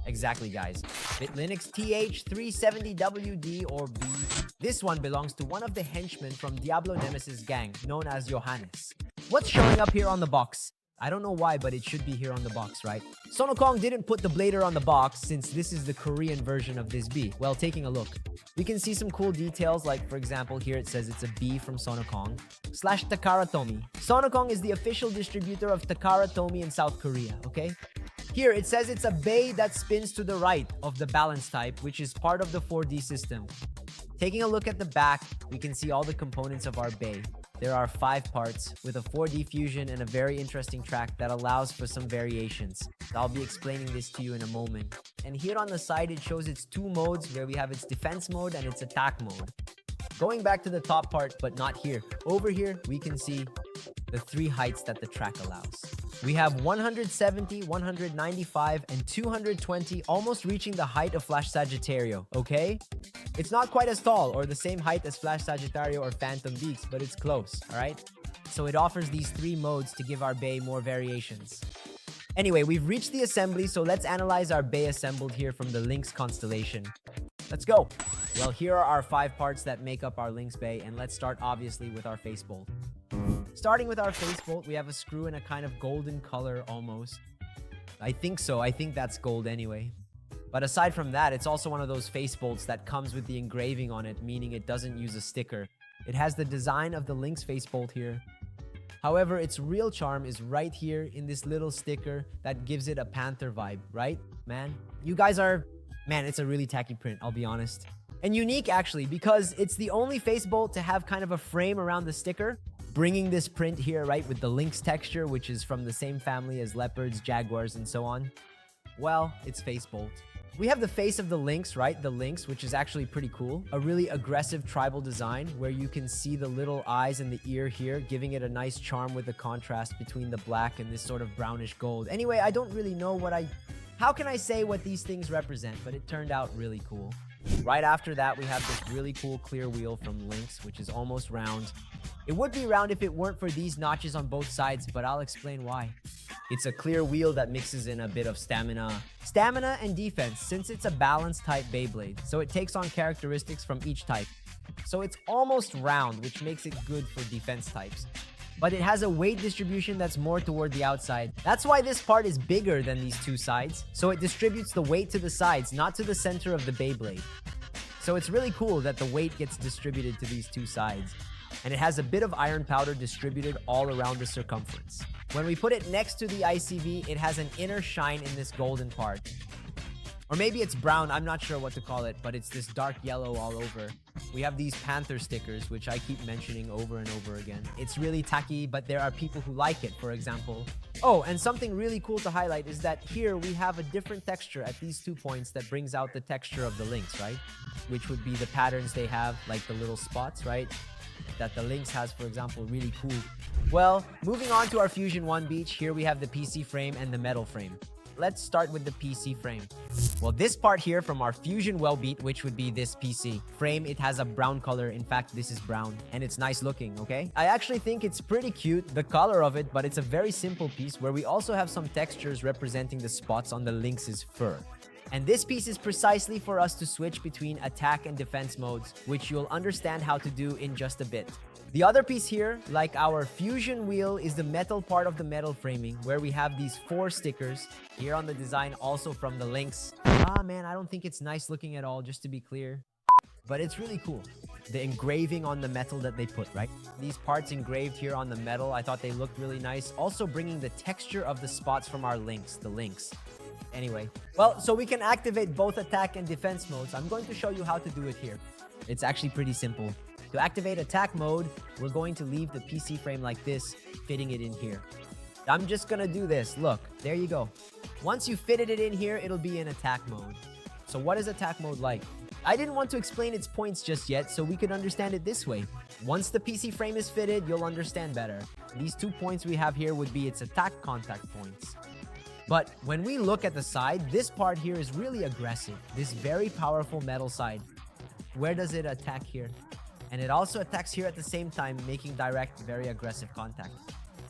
Exactly, guys. Lynx TH170WD or B. This one belongs to one of the henchmen from Diablo Nemesis gang, known as Johannes. What's showing up here on the box? I don't know why, but it should be here on the box, right? Sonokong didn't put the blader on the box since this is the Korean version of this B. Well, taking a look, we can see some cool details, like, for example, here it says it's a B from Sonokong / Takara Tomy. Sonokong is the official distributor of Takara Tomy in South Korea, okay? Here, it says it's a bay that spins to the right of the balance type, which is part of the 4D system. Taking a look at the back, we can see all the components of our bay. There are 5 parts with a 4D fusion and a very interesting track that allows for some variations. I'll be explaining this to you in a moment. And here on the side, it shows its 2 modes where we have its defense mode and its attack mode. Going back to the top part, but not here. Over here, we can see the 3 heights that the track allows. We have 170, 195, and 220, almost reaching the height of Flash Sagittario, okay? It's not quite as tall or the same height as Flash Sagittario or Phantom Beast, but it's close, alright? So it offers these 3 modes to give our bay more variations. Anyway, we've reached the assembly, so let's analyze our bay assembled here from the Lynx constellation. Let's go! Well, here are our 5 parts that make up our Lynx bay, and let's start obviously with our face bolt. Starting with our face bolt, we have a screw in a kind of golden color almost. I think so, I think that's gold anyway. But aside from that, it's also one of those face bolts that comes with the engraving on it, meaning it doesn't use a sticker. It has the design of the Lynx face bolt here. However, its real charm is right here in this little sticker that gives it a panther vibe, right? Man, you guys are... Man, it's a really tacky print, I'll be honest. And unique actually, because it's the only face bolt to have kind of a frame around the sticker, bringing this print here, right, with the Lynx texture, which is from the same family as leopards, jaguars, and so on. Well, it's face bolt. We have the face of the Lynx, right? The Lynx, which is actually pretty cool. A really aggressive tribal design where you can see the little eyes and the ear here, giving it a nice charm with the contrast between the black and this sort of brownish gold. Anyway, I don't really know how can I say what these things represent, but it turned out really cool. Right after that, we have this really cool clear wheel from Lynx, which is almost round. It would be round if it weren't for these notches on both sides, but I'll explain why. It's a clear wheel that mixes in a bit of stamina and defense, since it's a balanced type Beyblade, so it takes on characteristics from each type. So it's almost round, which makes it good for defense types. But it has a weight distribution that's more toward the outside. That's why this part is bigger than these 2 sides, so it distributes the weight to the sides, not to the center of the Beyblade. So it's really cool that the weight gets distributed to these 2 sides. And it has a bit of iron powder distributed all around the circumference. When we put it next to the ICV, it has an inner shine in this golden part. Or maybe it's brown, I'm not sure what to call it, but it's this dark yellow all over. We have these panther stickers, which I keep mentioning over and over again. It's really tacky, but there are people who like it, for example. Oh, and something really cool to highlight is that here we have a different texture at these 2 points that brings out the texture of the Lynx, right? Which would be the patterns they have, like the little spots, right? That the Lynx has, for example, really cool. Well, moving on to our Fusion 1 Beach, here we have the PC frame and the metal frame. Let's start with the PC frame. Well, this part here from our Fusion Wellbeat, which would be this PC frame, it has a brown color. In fact, this is brown, and it's nice looking, okay? I actually think it's pretty cute, the color of it, but it's a very simple piece where we also have some textures representing the spots on the Lynx's fur. And this piece is precisely for us to switch between attack and defense modes, which you'll understand how to do in just a bit. The other piece here, like our fusion wheel, is the metal part of the metal framing, where we have these 4 stickers here on the design, also from the Lynx. Ah man, I don't think it's nice looking at all, just to be clear. But it's really cool. The engraving on the metal that they put, right? These parts engraved here on the metal, I thought they looked really nice. Also bringing the texture of the spots from our Lynx, the Lynx. Anyway, well, so we can activate both attack and defense modes. I'm going to show you how to do it here. It's actually pretty simple. To activate attack mode, we're going to leave the PC frame like this, fitting it in here. I'm just gonna do this. Look, there you go. Once you fitted it in here, it'll be in attack mode. So what is attack mode like? I didn't want to explain its points just yet, so we could understand it this way. Once the PC frame is fitted, you'll understand better. These 2 points we have here would be its attack contact points. But when we look at the side, this part here is really aggressive. This very powerful metal side. Where does it attack here? And it also attacks here at the same time, making direct, very aggressive contact.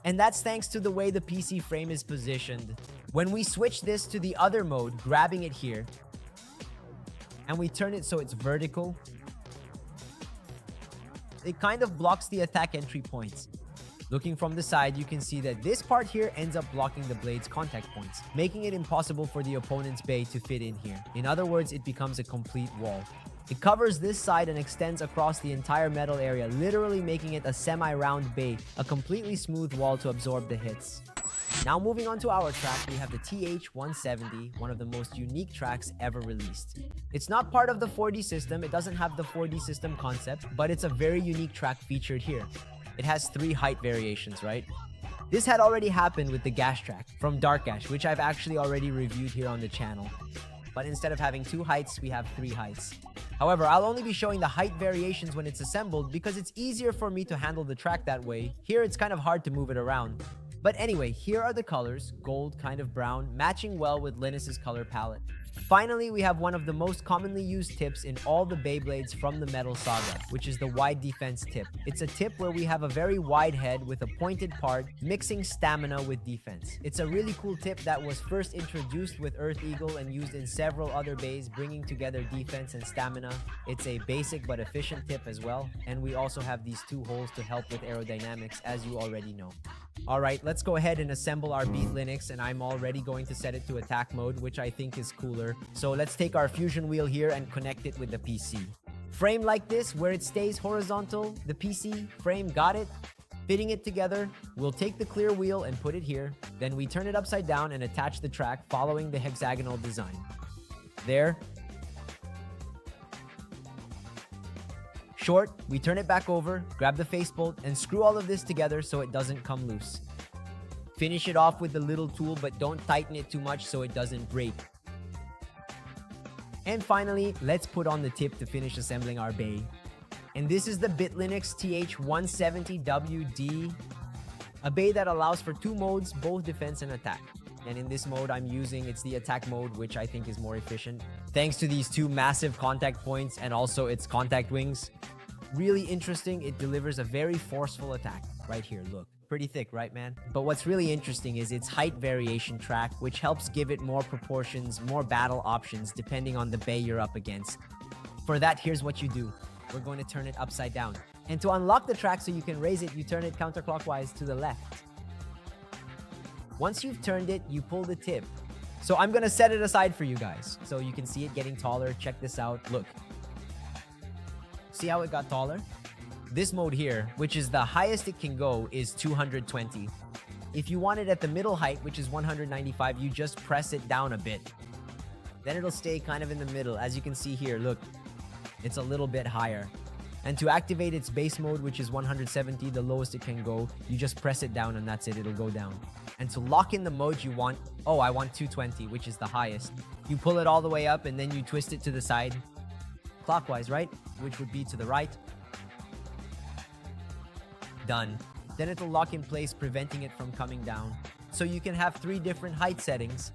And that's thanks to the way the PC frame is positioned. When we switch this to the other mode, grabbing it here, and we turn it so it's vertical, it kind of blocks the attack entry points. Looking from the side, you can see that this part here ends up blocking the blade's contact points, making it impossible for the opponent's bay to fit in here. In other words, it becomes a complete wall. It covers this side and extends across the entire metal area, literally making it a semi-round bay, a completely smooth wall to absorb the hits. Now moving on to our track, we have the TH170, one of the most unique tracks ever released. It's not part of the 4D system, it doesn't have the 4D system concept, but it's a very unique track featured here. It has 3 height variations, right? This had already happened with the Gash track from Dark Gash, which I've actually already reviewed here on the channel. But instead of having 2 heights, we have 3 heights. However, I'll only be showing the height variations when it's assembled because it's easier for me to handle the track that way. Here, it's kind of hard to move it around. But anyway, here are the colors, gold, kind of brown, matching well with Lynx's color palette. Finally, we have one of the most commonly used tips in all the Beyblades from the Metal Saga, which is the wide defense tip. It's a tip where we have a very wide head with a pointed part, mixing stamina with defense. It's a really cool tip that was first introduced with Earth Eagle and used in several other bays, bringing together defense and stamina. It's a basic but efficient tip as well, and we also have these 2 holes to help with aerodynamics, as you already know. Alright, let's go ahead and assemble our Beat Lynx, and I'm already going to set it to attack mode, which I think is cooler. So let's take our fusion wheel here and connect it with the PC. Frame like this, where it stays horizontal, the PC frame, got it? Fitting it together, we'll take the clear wheel and put it here. Then we turn it upside down and attach the track following the hexagonal design. There. Short, we turn it back over, grab the facebolt, and screw all of this together so it doesn't come loose. Finish it off with the little tool, but don't tighten it too much so it doesn't break. And finally, let's put on the tip to finish assembling our bay. And this is the Lynx TH170WD, a bay that allows for 2 modes, both defense and attack. And in this mode I'm using, it's the attack mode, which I think is more efficient. Thanks to these 2 massive contact points and also its contact wings. Really interesting, it delivers a very forceful attack. Right here, look. Pretty thick, right, man? But what's really interesting is its height variation track, which helps give it more proportions, more battle options, depending on the bay you're up against. For that, here's what you do. We're going to turn it upside down. And to unlock the track so you can raise it, you turn it counterclockwise to the left. Once you've turned it, you pull the tip. So I'm going to set it aside for you guys, so you can see it getting taller. Check this out. Look. See how it got taller? This mode here, which is the highest it can go, is 220. If you want it at the middle height, which is 195, you just press it down a bit. Then it'll stay kind of in the middle. As you can see here, look, it's a little bit higher. And to activate its base mode, which is 170, the lowest it can go, you just press it down and that's it, it'll go down. And to lock in the mode you want, oh, I want 220, which is the highest. You pull it all the way up and then you twist it to the side. Clockwise, right? Which would be to the right. Done. Then it'll lock in place, preventing it from coming down. So you can have 3 different height settings.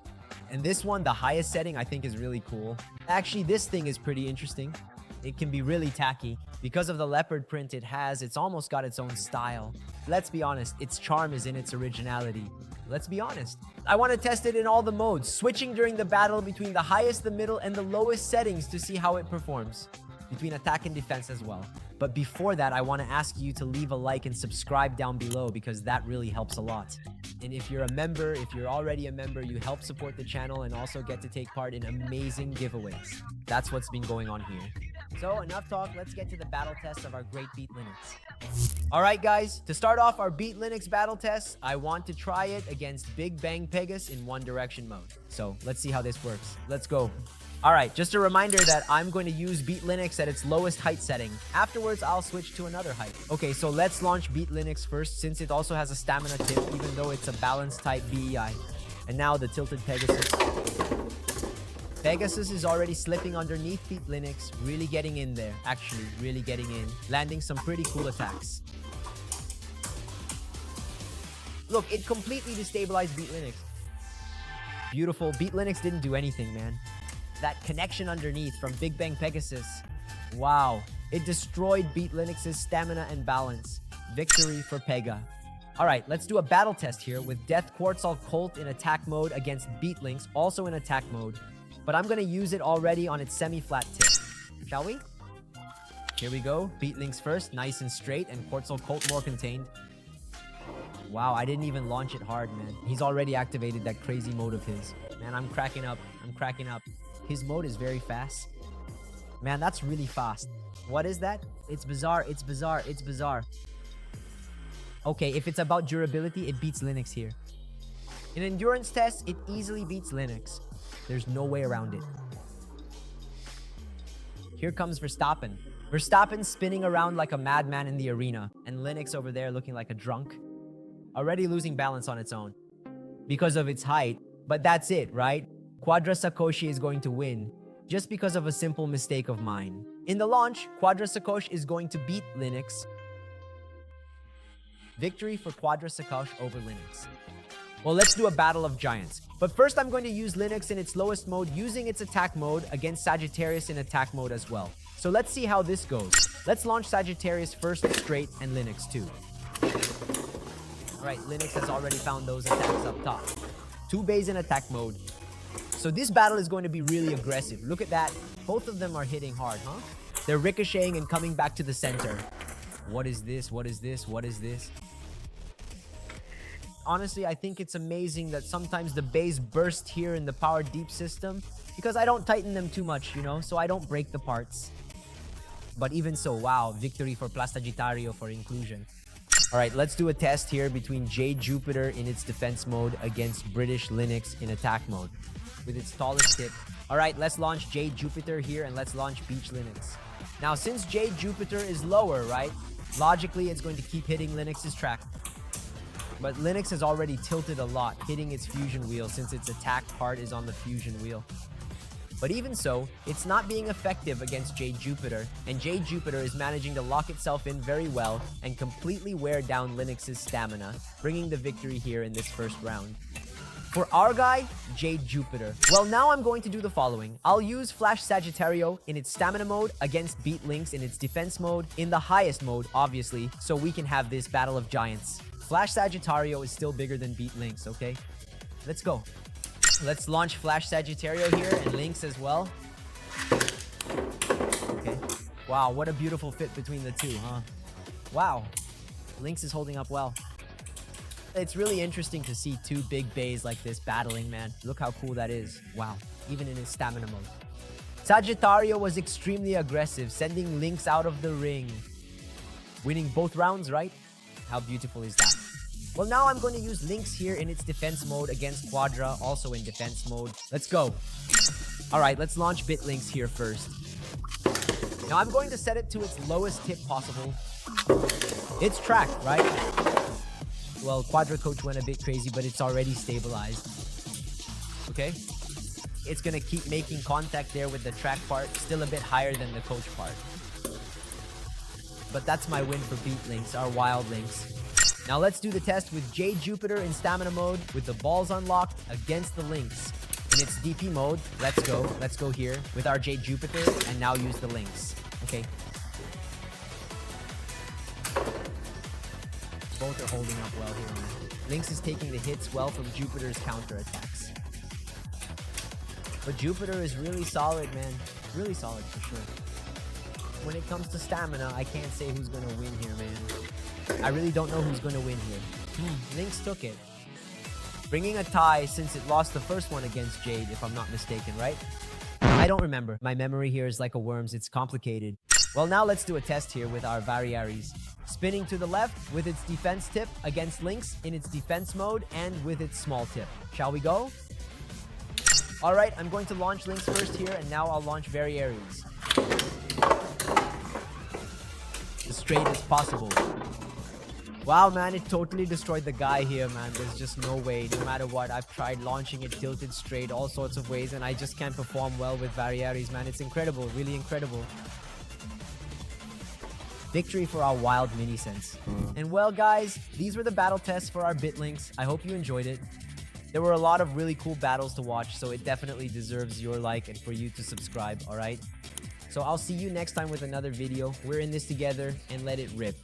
And this one, the highest setting, I think is really cool. Actually, this thing is pretty interesting. It can be really tacky. Because of the leopard print it has, it's almost got its own style. Let's be honest, its charm is in its originality. Let's be honest. I want to test it in all the modes, switching during the battle between the highest, the middle, and the lowest settings to see how it performs. Between attack and defense as well. But before that, I want to ask you to leave a like and subscribe down below because that really helps a lot. And if you're a member, if you're already a member, you help support the channel and also get to take part in amazing giveaways. That's what's been going on here. So enough talk, let's get to the battle test of our great Beat Lynx. Alright guys, to start off our Beat Lynx battle test, I want to try it against Big Bang Pegasus in One Direction mode. So let's see how this works. Let's go. Alright, just a reminder that I'm going to use Beat Lynx at its lowest height setting. Afterwards, I'll switch to another height. Okay, so let's launch Beat Lynx first since it also has a stamina tip even though it's a balance type BEI. And now the tilted Pegasus. Pegasus is already slipping underneath Beat Lynx, really getting in there. Actually, really getting in. Landing some pretty cool attacks. Look, it completely destabilized Beat Lynx. Beautiful. Beat Lynx didn't do anything, man. That connection underneath from Big Bang Pegasus. Wow. It destroyed Beat Lynx's stamina and balance. Victory for Pega. Alright, let's do a battle test here with Death Quartzal Colt in attack mode against Beat Lynx, also in attack mode. But I'm gonna use it already on its semi-flat tip. Shall we? Here we go. Beat Lynx first, nice and straight, and Quartzal Colt more contained. Wow, I didn't even launch it hard, man. He's already activated that crazy mode of his. Man, I'm cracking up. I'm cracking up. His mode is very fast. Man, that's really fast. What is that? It's bizarre. It's bizarre. It's bizarre. Okay, if it's about durability, it beats Lynx here. In endurance tests, it easily beats Lynx. There's no way around it. Here comes Verstappen. Verstappen spinning around like a madman in the arena, and Lynx over there looking like a drunk. Already losing balance on its own because of its height, but that's it, right? Quadra Sakoshi is going to win just because of a simple mistake of mine. In the launch, Quadra Sakosh is going to beat Lynx. Victory for Quadra Sakosh over Lynx. Well, let's do a battle of giants. But first, I'm going to use Lynx in its lowest mode using its attack mode against Sagittarius in attack mode as well. So let's see how this goes. Let's launch Sagittarius first straight and Lynx too. Alright, Lynx has already found those attacks up top. 2 bays in attack mode. So this battle is going to be really aggressive. Look at that. Both of them are hitting hard, huh? They're ricocheting and coming back to the center. What is this? What is this? What is this? Honestly, I think it's amazing that sometimes the bays burst here in the power deep system because I don't tighten them too much, you know, so I don't break the parts. But even so, wow, victory for Plastagitario for inclusion. Alright, let's do a test here between Jade Jupiter in its defense mode against British Lynx in attack mode with its tallest tip. Alright, let's launch Jade Jupiter here and let's launch Beach Lynx. Now, since Jade Jupiter is lower, right, logically it's going to keep hitting Lynx's track. But Lynx has already tilted a lot, hitting its fusion wheel since its attack part is on the fusion wheel. But even so, it's not being effective against Jade Jupiter, and Jade Jupiter is managing to lock itself in very well and completely wear down Lynx's stamina, bringing the victory here in this first round. For our guy, Jade Jupiter. Well, now I'm going to do the following. I'll use Flash Sagittario in its stamina mode against Beat Lynx in its defense mode, in the highest mode, obviously, so we can have this battle of giants. Flash Sagittario is still bigger than Beat Lynx, okay? Let's go. Let's launch Flash Sagittario here and Lynx as well. Okay. Wow, what a beautiful fit between the two, huh? Wow. Lynx is holding up well. It's really interesting to see 2 big bays like this battling, man. Look how cool that is. Wow. Even in his stamina mode. Sagittario was extremely aggressive, sending Lynx out of the ring. Winning both rounds, right? How beautiful is that? Well, now I'm going to use Lynx here in its defense mode against Quadra, also in defense mode. Let's go. Alright, let's launch Bit Lynx here first. Now I'm going to set it to its lowest tip possible. It's tracked, right? Well, Quadra Coach went a bit crazy, but it's already stabilized. Okay? It's going to keep making contact there with the track part, still a bit higher than the coach part. But that's my win for Beat Lynx, our wild Lynx. Now let's do the test with Jade Jupiter in stamina mode with the balls unlocked against the Lynx. In its DP mode, let's go. Let's go here with our Jade Jupiter and now use the Lynx. Okay. Both are holding up well here, man. Lynx is taking the hits well from Jupiter's counterattacks. But Jupiter is really solid, man. Really solid for sure. When it comes to stamina, I can't say who's gonna win here, man. I really don't know who's gonna win here. Lynx took it. Bringing a tie since it lost the first one against Jade, if I'm not mistaken, right? I don't remember. My memory here is like a worm's. It's complicated. Well, now let's do a test here with our Variaries. Spinning to the left with its defense tip against Lynx in its defense mode and with its small tip. Shall we go? Alright, I'm going to launch Lynx first here and now I'll launch Variaries. As straight as possible. Wow, man, it totally destroyed the guy here, man. There's just no way. No matter what, I've tried launching it tilted straight all sorts of ways and I just can't perform well with Variaries, man. It's incredible, really incredible. Victory for our wild mini-sense. And well, guys, these were the battle tests for our Bit Lynx. I hope you enjoyed it. There were a lot of really cool battles to watch, so it definitely deserves your like and for you to subscribe, alright? So I'll see you next time with another video. We're in this together and let it rip.